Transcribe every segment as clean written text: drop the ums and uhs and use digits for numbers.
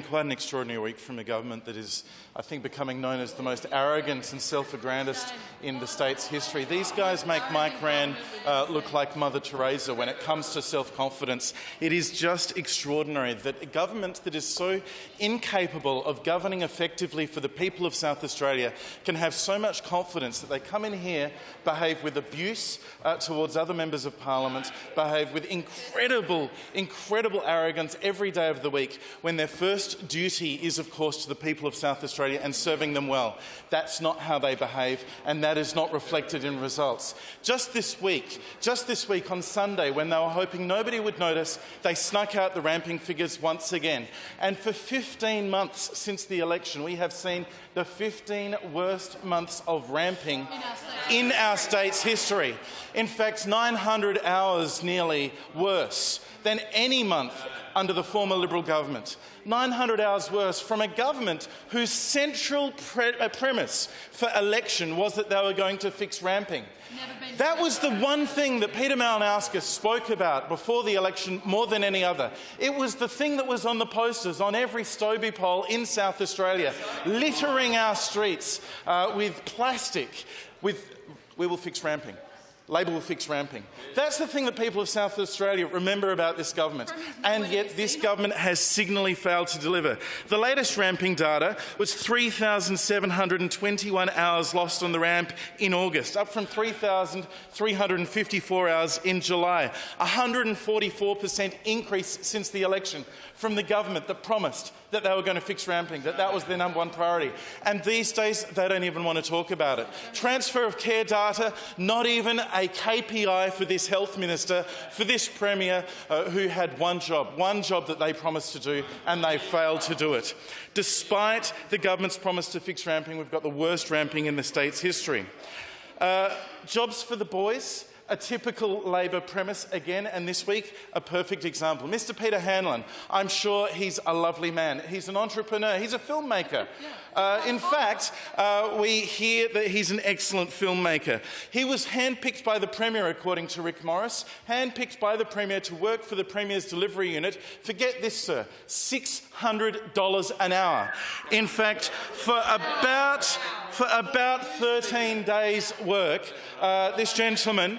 been quite an extraordinary week from a government that is, I think, becoming known as the most arrogant and self-aggrandist in the state's history. These guys make Mike Rann look like Mother Teresa when it comes to self-confidence. It is just extraordinary that a government that is so incapable of governing effectively for the people of South Australia can have so much confidence that they come in here, behave with abuse towards other members of parliament, behave with incredible arrogance every day of the week, when their first duty is, of course, to the people of South Australia and serving them well. That's not how they behave, and that is not reflected in results. Just this week on Sunday, when they were hoping nobody would notice, they snuck out the ramping figures once again. And for 15 months since the election, we have seen the 15 worst months of ramping in our state's history. In fact, 900 hours nearly worse than any month under the former Liberal government. 900 hours worse from a government whose central premise for election was that they were going to fix ramping. That was the one thing that Peter Malinauskas spoke about before the election more than any other. It was the thing that was on the posters on every Stobie pole in South Australia, littering our streets with plastic, with "We will fix ramping." Labor will fix ramping. That's the thing that people of South Australia remember about this government, and yet this government has signally failed to deliver. The latest ramping data was 3,721 hours lost on the ramp in August, up from 3,354 hours in July. 144% increase since the election from the government that promised that they were going to fix ramping, that was their number one priority. And these days, they don't even want to talk about it. Transfer of care data, not even a KPI for this health minister, for this premier, who had one job that they promised to do, and they failed to do it. Despite the government's promise to fix ramping, we've got the worst ramping in the state's history. Jobs for the boys. A typical Labor premise again, and this week a perfect example. Mr. Peter Hanlon, I'm sure he's a lovely man. He's an entrepreneur. He's a filmmaker. In fact, we hear that he's an excellent filmmaker. He was handpicked by the Premier, according to Rick Morris, handpicked by the Premier to work for the Premier's delivery unit. Forget this, sir, $600 an hour. In fact, for about 13 days' work, this gentleman,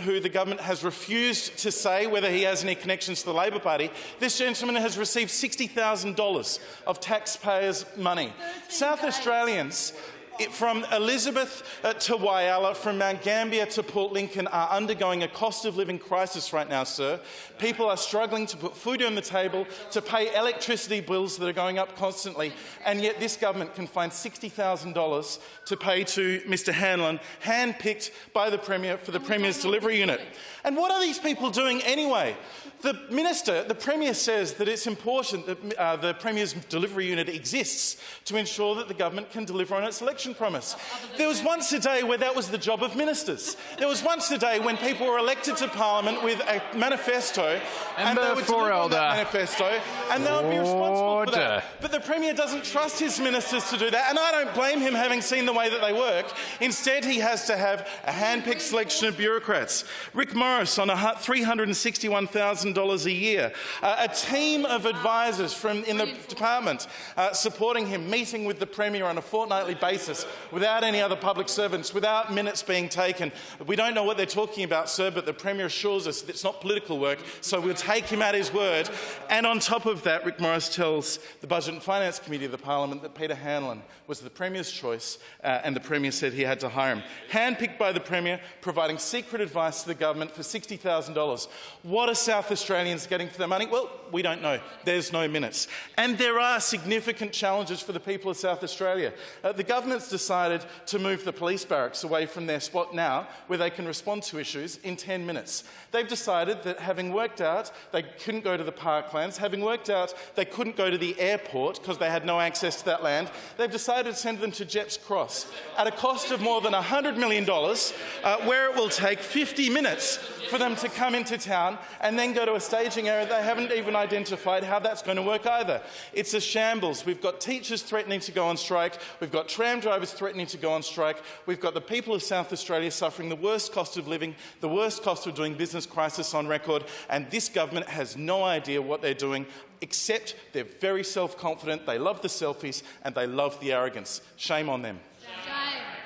who the government has refused to say whether he has any connections to the Labor Party, this gentleman has received $60,000 of taxpayers' money. South Australians, from Elizabeth to Whyalla, from Mount Gambier to Port Lincoln, are undergoing a cost of living crisis right now, sir. People are struggling to put food on the table, to pay electricity bills that are going up constantly, and yet this government can find $60,000 to pay to Mr Hanlon, handpicked by the Premier for the Premier's delivery unit. And what are these people doing anyway? The Premier says that it's important that the Premier's delivery unit exists to ensure that the government can deliver on its election promise. There was once a day where that was the job of ministers. There was once a day when people were elected to Parliament with a manifesto, and they would deliver on that manifesto, and they would be responsible for that. But the Premier doesn't trust his ministers to do that, and I don't blame him, having seen the way that they work. Instead, he has to have a hand-picked selection of bureaucrats. Rick Morris on $361,000 a year. A team of advisors in the department supporting him, meeting with the Premier on a fortnightly basis without any other public servants, without minutes being taken. We don't know what they're talking about, sir, but the Premier assures us that it's not political work, so we'll take him at his word. And on top of that, Rick Morris tells the Budget and Finance Committee of the Parliament that Peter Hanlon was the Premier's choice, and the Premier said he had to hire him. Handpicked by the Premier, providing secret advice to the government for $60,000. What are South Australians getting for their money? Well, we don't know. There's no minutes. And there are significant challenges for the people of South Australia. The government's decided to move the police barracks away from their spot now, where they can respond to issues in 10 minutes. They've decided that, having worked out they couldn't go to the parklands, having worked out they couldn't go to the airport because they had no access to that land, they've decided to send them to Jepps Cross at a cost of more than $100 million, where it will take 50 minutes for them to come into town and then go to a staging area. They haven't even identified how that's going to work either. It's a shambles. We've got teachers threatening to go on strike. We've got tram drivers threatening to go on strike. We've got the people of South Australia suffering the worst cost of living, the worst cost of doing business crisis on record, and this government has no idea what they're doing. except they're very self-confident, they love the selfies and they love the arrogance. Shame on them. Shame